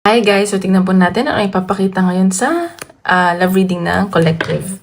Hi guys! So tingnan po natin ang ipapakita ngayon sa love reading ng collective.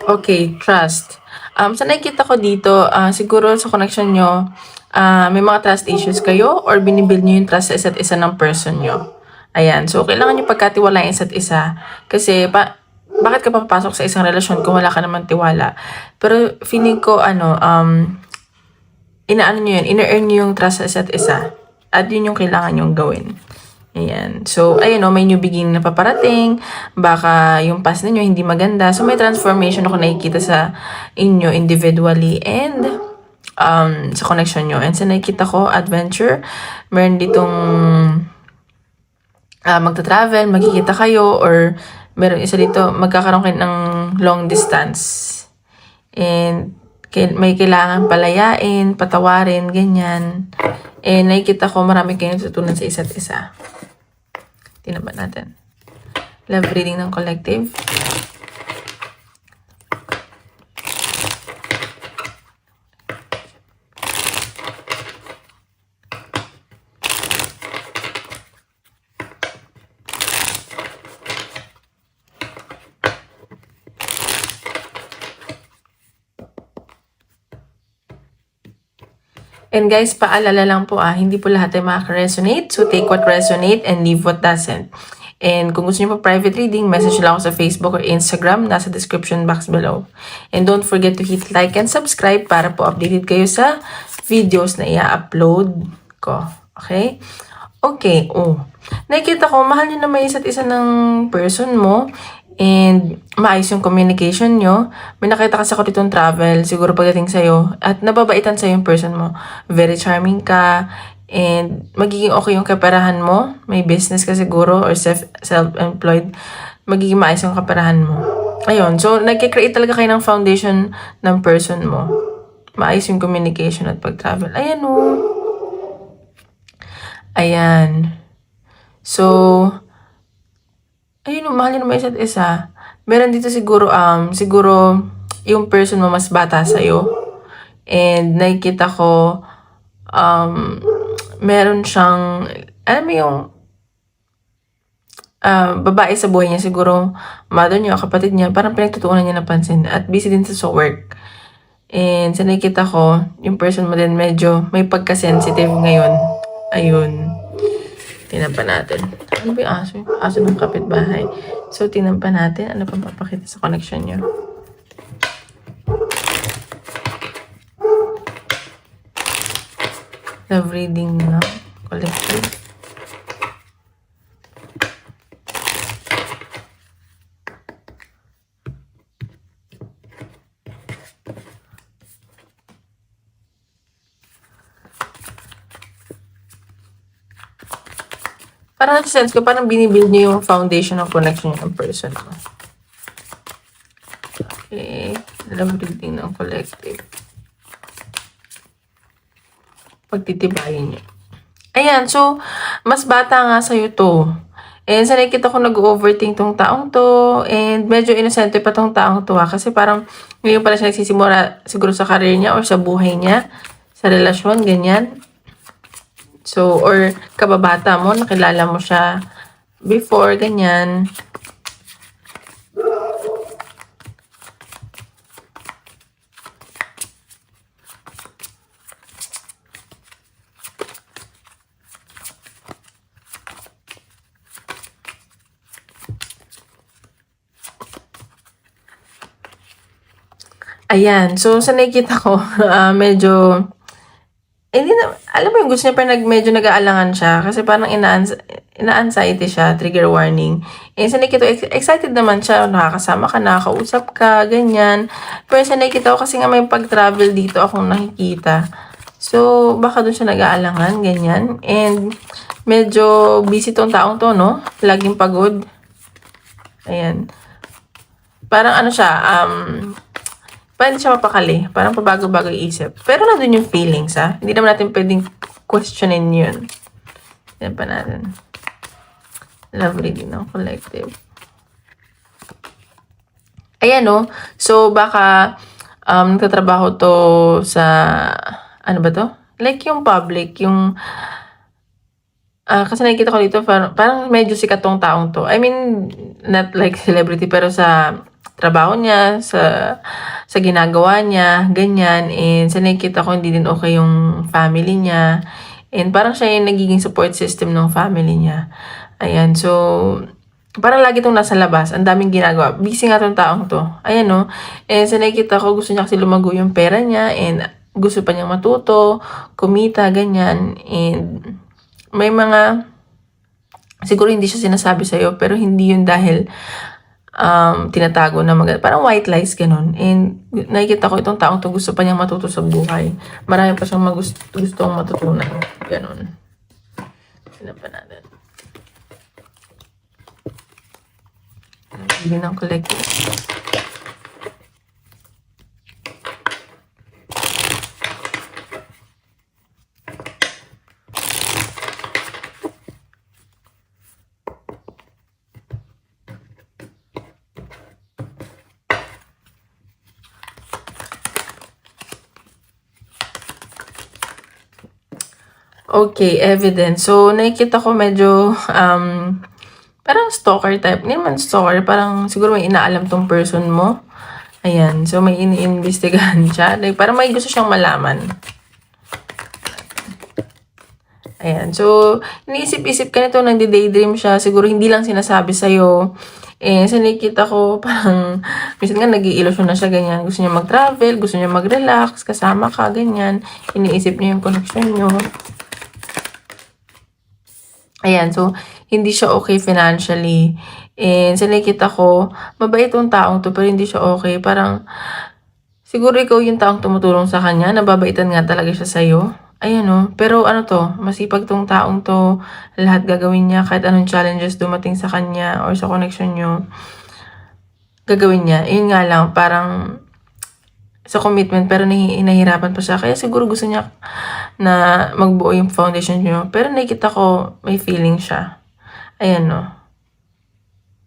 Okay, trust. Sa nakikita ko dito, siguro sa connection nyo, may mga trust issues kayo or binibuild nyo yung trust sa isa't isa ng person nyo. Ayan. So, kailangan nyo pagkatiwalain isa't isa. Kasi, bakit ka papasok sa isang relasyon kung wala ka naman tiwala? Pero, feeling ko, inaano nyo yun, ina-earn nyo yung trust sa isa't isa. At yun yung kailangan nyo gawin. Ayan. So, ayun may new beginning na paparating. Baka yung past ninyo hindi maganda. So, may transformation ako nakikita sa inyo individually and sa connection nyo. And sa nakikita ko, adventure. Meron ditong magta-travel, magkikita kayo, or meron isa dito, magkakaroon kayo ng long distance. And may kailangan palayain, patawarin, ganyan. And nakikita ko marami kayong natutunan sa isa't isa. Tingnan ba natin? Love reading ng collective. And guys, paalala lang po hindi po lahat ay makaka-resonate. So take what resonate and leave what doesn't. And kung gusto niyo po private reading, message lang ako sa Facebook or Instagram. Nasa description box below. And don't forget to hit like and subscribe para po updated kayo sa videos na i-upload ko. Okay? Okay. Nakikita ko, mahal niyo na may isa't isa ng person mo. And maayos yung communication nyo. May nakita kasi ako ditong travel, siguro pagdating sa'yo. At nababaitan sa'yo yung person mo. Very charming ka. And magiging okay yung kaperahan mo. May business ka siguro or self-employed. Magiging maayos yung kaperahan mo. Ayun. So, nagkikreate talaga kayo ng foundation ng person mo. Maayos yung communication at pag-travel. Ayan Ayan. So, ayun mahal nyo naman isa't isa. Meron dito siguro, yung person mo mas bata sa'yo. And nakikita ko, meron siyang, alam mo yung, babae sa buhay niya, siguro, mother niya, kapatid niya, parang pinagtutuunan niya napansin. At busy din sa work. And sa nakikita ko, yung person mo din medyo may pagka-sensitive ngayon. Ayun. Tingnan pa natin. Ano ba yung aso? Aso ng kapitbahay. So, tingnan pa natin. Ano pang papakita sa connection nyo? Love reading na. Collective. Parang sense ko, parang binibuild niyo yung foundation ng connection ng person mo. Okay. Love reading ng collective. Pagtitibayin niyo. Ayan. So, mas bata nga sa'yo to. And sa nakikita ko nag-overthink tong taong to. And medyo innocent pa tong taong to kasi parang ngayon pala siya nagsisimula siguro sa career niya or sa buhay niya. Sa relasyon, ganyan. So, or kababata mo, nakilala mo siya before, ganyan. Ayan. So, sa nakikita ko, medyo hindi na, alam mo yung gusto niya pero medyo nag-aalangan siya kasi parang ina-anxiety siya, trigger warning. And sa nakikita, excited naman siya, nakakasama ka, nakakausap ka, ganyan. Pero sa nakikita ko kasi nga may pag-travel dito akong nakikita. So, baka dun siya nag-aalangan, ganyan. And medyo busy tong taong to, no? Laging pagod. Ayan. Parang siya, parang hindi siya mapakali. Parang pabago-bago isip. Pero nandun yung feelings, Hindi naman natin pwedeng questionin yun. Yan pa natin. Love reading ng collective. Ayan, no? So, baka nagtatrabaho to sa, ano ba to? Like yung public, yung, kasi nakikita ko dito, parang medyo sikat tong taong to. I mean, not like celebrity, pero sa trabaho niya, sa ginagawa niya, ganyan. And sa nakikita ko, hindi din okay yung family niya. And parang siya yung nagiging support system ng family niya. Ayan, so, parang lagi itong nasa labas. Ang daming ginagawa. Busy nga itong taong to. Ayan, no? And sa nakikita ko, gusto niya kasi lumago yung pera niya. And gusto pa niyang matuto, kumita, ganyan. And may mga, siguro hindi siya sinasabi sa'yo, pero hindi yun dahil tinatago na parang white lies, ganun. And nakikita ko itong taong to, gusto pa niyang matuto sa buhay. Marami pa siyang gustong matutunan. Ganun. Sino pa natin? Hindi ng collective. Okay, evidence. So, nakikita ko medyo, parang stalker type. Hindi naman stalker, parang siguro may inaalam tong person mo. Ayan, so may iniimbestigahan siya. Like, parang may gusto siyang malaman. Ayan, so, iniisip-isip ka nito, nagdi-daydream siya. Siguro hindi lang sinasabi sa'yo. Eh, sa nakikita ko, parang, minsan nga nag-i-illusion na siya, ganyan. Gusto niya mag-travel, gusto niya mag-relax, kasama ka, ganyan. Iniisip niya yung connection niyo. Ayan, so, hindi siya okay financially. And sa nakikita ko, mabait yung taong to, pero hindi siya okay. Parang, siguro ikaw yung taong tumutulong sa kanya, nababaitan nga talaga siya sa'yo. Ayan, no? Pero ano to, masipag tong taong to, lahat gagawin niya, kahit anong challenges dumating sa kanya or sa connection nyo, gagawin niya. Yun nga lang, parang, sa commitment, pero nahihirapan pa siya. Kaya siguro gusto niya na magbuo yung foundation niyo. Pero nakikita ko, may feeling siya. Ayan, no?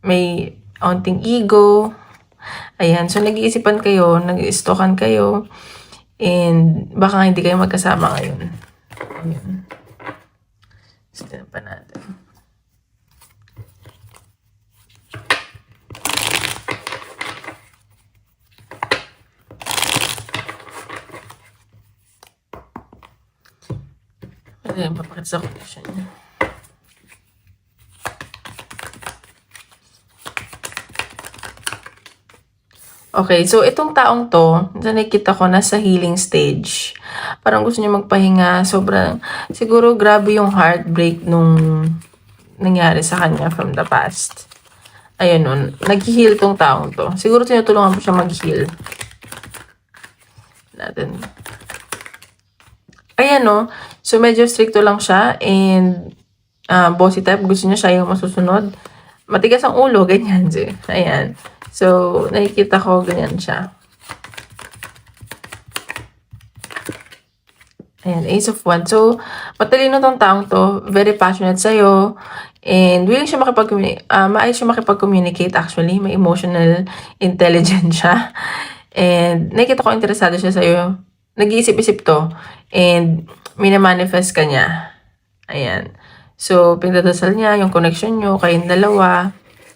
May onting ego. Ayan, so nag-iisipan kayo, nag-iistokan kayo. And baka hindi kayo magkasama ngayon. Ayan. Gusto pa natin. Ayan, papakita sa condition niya. Okay, so itong taong to, nakikita ko nasa healing stage. Parang gusto niya magpahinga, sobrang, siguro grabe yung heartbreak nung nangyari sa kanya from the past. Ayun nun, nag-heal tong taong to. Siguro tinutulungan mo siya mag-heal. Natin. Ayan, no? So, medyo stricto lang siya and bossy type. Gusto niya siya yung masusunod. Matigas ang ulo, ganyan. Ayan. So, nakikita ko ganyan siya. Ayan, Ace of Wands. So, matalino tong taong to. Very passionate sa'yo. And willing siya maayos siya makipag-communicate actually. May emotional intelligence siya. And nakikita ko interesado siya sa'yo. Nag-iisip-isip to. And minamanifest ka niya. Ayan. So, pinagdadasal niya, yung connection nyo, kayong dalawa.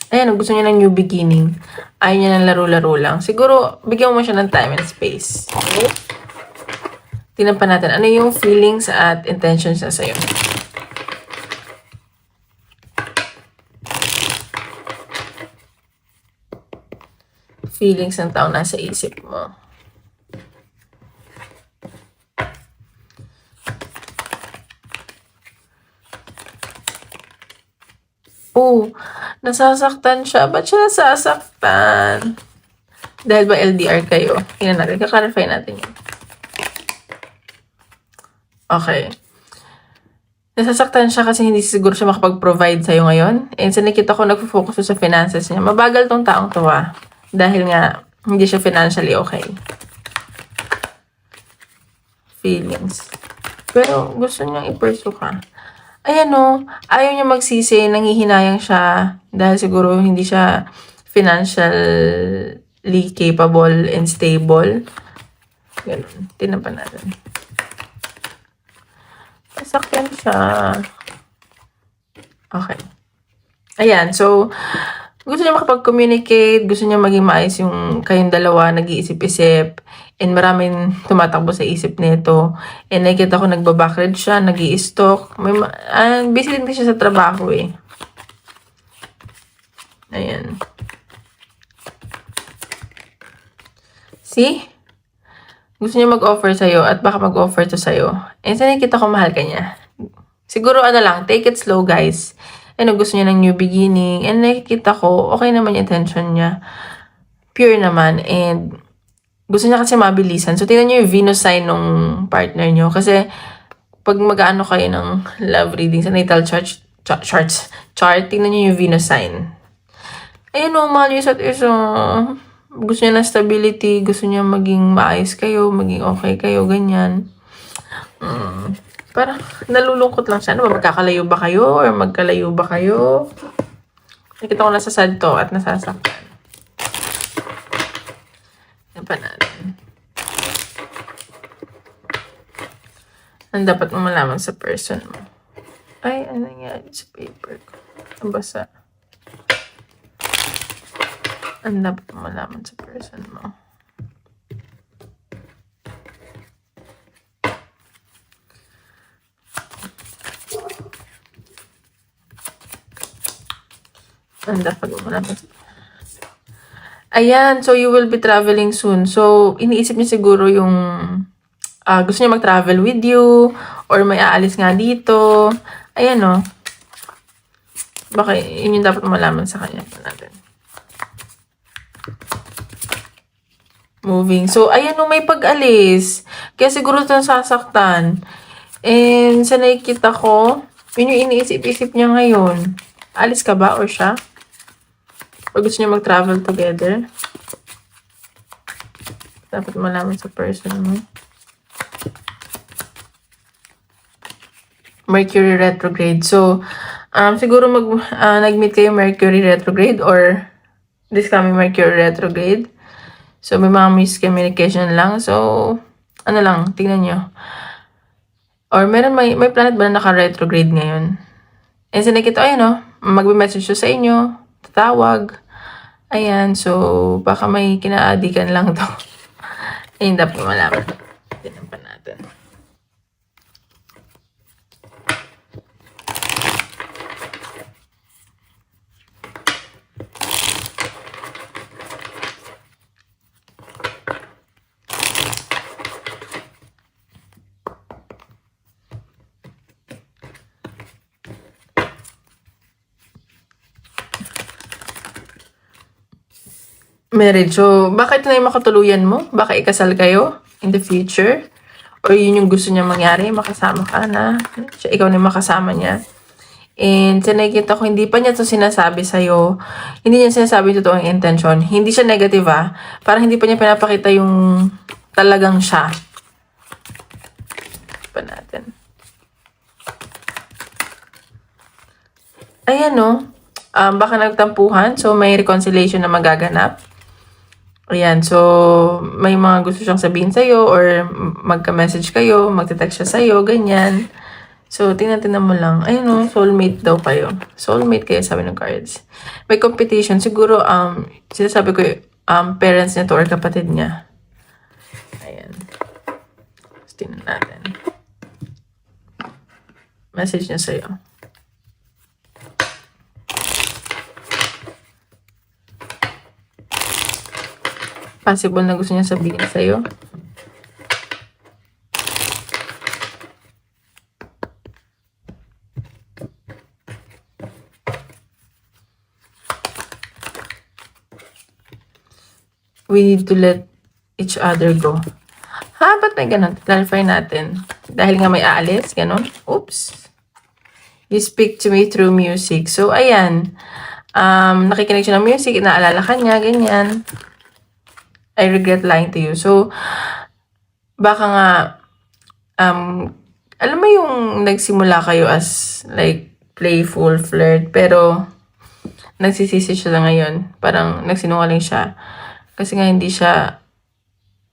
Ayan, gusto niya ng new beginning. Ayaw niya ng laro-laro lang. Siguro, bigyan mo siya ng time and space. Okay? Tingnan pa natin, ano yung feelings at intentions niya sa'yo. Feelings ng taong nasa isip mo. Oh, nasasaktan siya. Ba't siya nasasaktan? Dahil ba LDR kayo? Tingnan natin. Kakarify natin yun. Okay. Nasasaktan siya kasi hindi siguro siya makapag-provide sa'yo ngayon. And sa nakita ko, nag-focus sa finances niya. Mabagal tong taong to dahil nga, hindi siya financially okay. Feelings. Pero gusto niyang i-pursue ka. ayan o, ayaw niya magsisi, nanghihinayang siya dahil siguro hindi siya financially capable and stable. Ganun. Tingnan pa natin. Masakyan siya. Okay. Ayan, so, gusto niya makapag-communicate, gusto niya maging maayos yung kayong dalawa, nag-iisip-isip, and maraming tumatakbo sa isip nito. And nakikita ko nagbabackride siya, nag-i-stalk. Busy din siya sa trabaho eh. Ayan. See? Gusto niya mag-offer sa'yo at baka mag-offer to sa'yo. And sa nakikita ko, mahal ka niya. Siguro take it slow guys. And gusto niya ng new beginning. And nakikita ko, okay naman yung intention niya. Pure naman. And gusto niya kasi mabilisan. So, tingnan niyo yung Venus sign ng partner niyo. Kasi, pag mag-ano kayo ng love reading sa natal chart, tingnan niyo yung Venus sign. Ayun o, mahal niyo isa't isa. Gusto niya ng stability. Gusto niya maging maayos kayo. Maging okay kayo. Ganyan. Parang nalulungkot lang siya. Ano ba, magkakalayo ba kayo? Or magkalayo ba kayo? Nakita ko nasa sad to at nasasaktan. Yan pa natin. Ano dapat mo malaman sa person mo? Ay, ano nangyari sa paper ko? Ang basa. Ano dapat mo malaman sa person mo? Ang dapat mo malaman. Ayan, so you will be traveling soon. So, iniisip niya siguro yung gusto niya mag-travel with you or may aalis nga dito. Ayan o. Baka yun yung dapat malaman sa kanya natin. Moving. So, ayan o, may pag-alis. Kaya siguro ito sasaktan. And sa nakikita ko, yun yung iniisip-isip niya ngayon. Alis ka ba or siya? Or gusto niya mag-travel together? Dapat malaman sa person mo. Mercury retrograde. So, siguro nag-meet kayo Mercury retrograde or this coming Mercury retrograde. So, may mga miscommunication lang. So, ano lang, tingnan nyo. Or may planet ba na naka-retrograde ngayon? And so, nakita, ayan o, magbe-message siya sa inyo, tatawag. Ayan, so, baka may kinaadikan lang to. Ayun, dapat malaman. Tingnan pa natin. Marriage. So, bakit na yung makatuluyan mo? Baka ikasal kayo in the future? Or yun yung gusto niya mangyari? Makasama ka na. Ikaw na yung makasama niya. And sa nakikita ko, hindi pa niya ito sinasabi sa'yo. Hindi niya sinasabi ito totoong intention. Hindi siya negative Parang hindi pa niya pinapakita yung talagang siya. Pa natin. Ayan no. Baka nagtampuhan. So may reconciliation na magaganap. Ayan, so may mga gusto siyang sabihin sa'yo or magka-message kayo, magte-text siya sa'yo, ganyan. So, tingnan mo lang. Ayun no, soulmate daw kayo. Soulmate kayo, sabi ng cards. May competition. Siguro, sinasabi ko parents niya to or kapatid niya. Ayan. So, tingnan natin. Message niya sa'yo. Possible na gusto niya sabihin sa'yo. We need to let each other go. Ba't may ganun? Clarify natin. Dahil nga may aalis, ganun. Oops. You speak to me through music. So, ayan. Nakikinig siya ng music, inaalala ka niya, ganyan. I regret lying to you. So, baka nga, alam mo yung nagsimula kayo as like playful flirt, pero nagsisisi siya ngayon. Parang nagsinungaling siya. Kasi nga hindi siya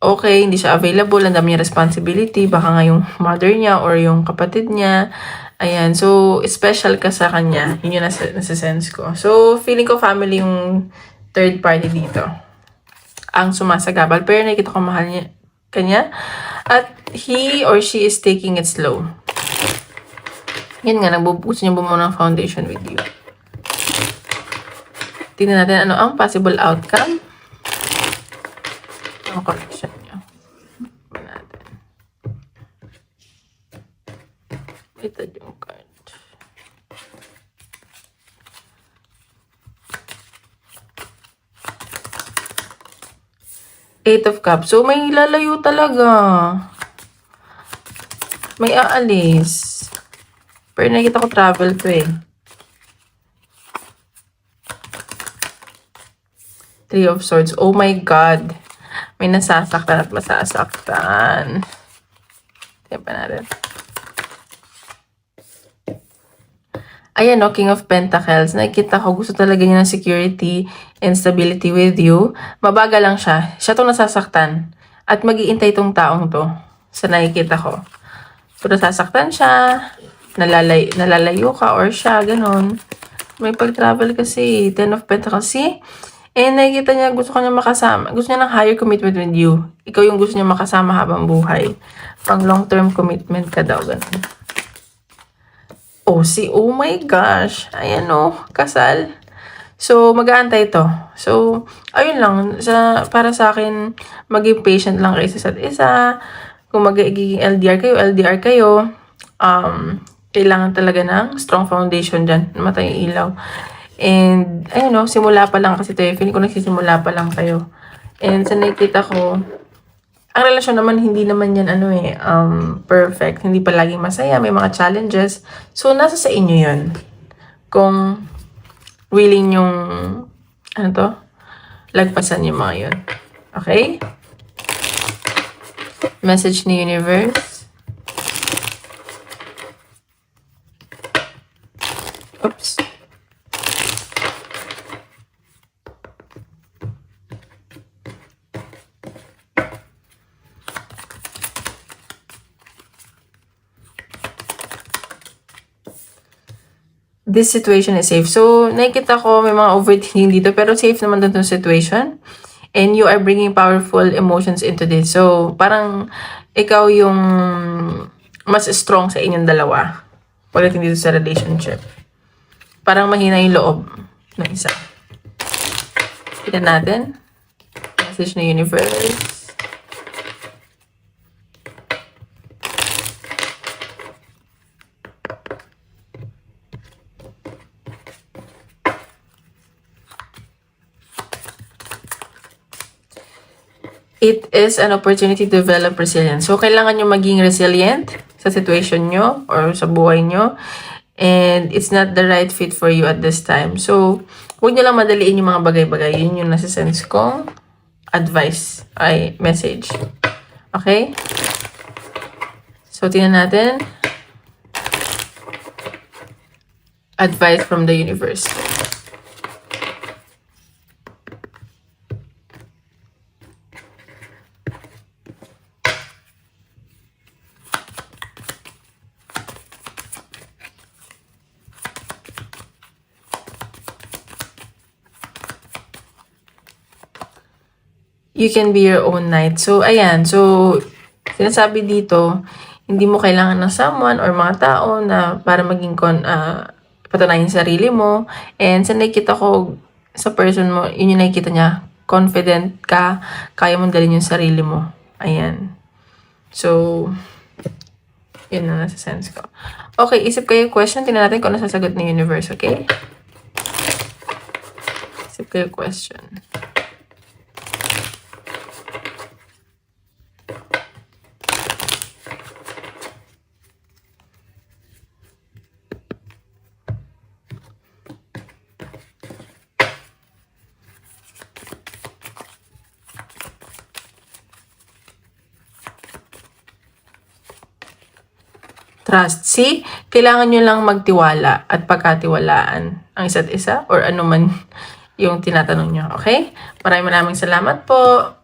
okay, hindi siya available, ang dami niya responsibility, baka nga yung mother niya or yung kapatid niya. Ayan, so special ka sa kanya. Yun yung nasa sense ko. So, feeling ko family yung third party dito. Ang sumasagabal. Pero nakikita ko mahal niya kanya. At he or she is taking it slow. Yan nga, gusto niya bumuo ng foundation with you. Tingnan natin ano ang possible outcome. Ang connection niyo. Tingnan natin. Ito yung card. Eight of Cups. So, may lalayo talaga. May aalis. Pero nakita ko travel to eh. Three of Swords. Oh my God. May nasasaktan at masasaktan. Tingnan pa natin. Ayan no, King of Pentacles. Nakikita ko, gusto talaga niya ng security and stability with you. Mabaga lang siya. Siya itong nasasaktan. At mag-iintay itong taong to. Sa nakikita ko. So, nasasaktan siya. Nalalayo ka or siya. Ganon. May pag-travel kasi. Ten of Pentacles. See? And nakikita niya, gusto ka niya makasama. Gusto niya ng higher commitment with you. Ikaw yung gusto niya makasama habang buhay. Pang long-term commitment ka daw. Ganon. Oh, oh my gosh. Ayan o, kasal. So, mag-aantay ito. So, ayun lang. Para sa akin, maging patient lang kayo sa isa't isa. Kung magiging LDR kayo, kailangan talaga ng strong foundation dyan. Matay yung ilaw. And, ayun o, simula pa lang kasi ito. Feeling ko nagsisimula pa lang kayo. And sa nakikita ko, ang relasyon naman, hindi naman yan perfect. Hindi pa laging masaya. May mga challenges. So, nasa sa inyo yun. Kung willing yung, lagpasan yung mga yun. Okay? Message ni Universe. Oops. This situation is safe. So, nakikita ko may mga overthinking dito, pero safe naman dun yung situation. And you are bringing powerful emotions into this. So, parang ikaw yung mas strong sa inyong dalawa pagdating dito sa relationship. Parang mahina yung loob ng isa. Tignan natin. Message na Universe. It is an opportunity to develop resilience. So, kailangan nyo maging resilient sa situation nyo or sa buhay nyo. And it's not the right fit for you at this time. So, huwag nyo lang madaliin yung mga bagay-bagay. Yun yung nasa sense kong advice, message. Okay? So, tingnan natin. Advice from the universe. You can be your own knight. So, ayan. So, sinasabi dito, hindi mo kailangan ng someone or mga tao na para maging patunayan yung sarili mo. And sa nakikita ko sa person mo, yun yung nakikita niya. Confident ka, kaya mong dalhin yung sarili mo. Ayan. So, yun na nasa sense ko. Okay, isip kayo question. Tingnan natin kung ano sasagot ng universe, okay? Isip kayo question. trust. See, kailangan nyo lang magtiwala at pagkatiwalaan ang isa't isa or ano man yung tinatanong nyo. Okay? Maraming salamat po.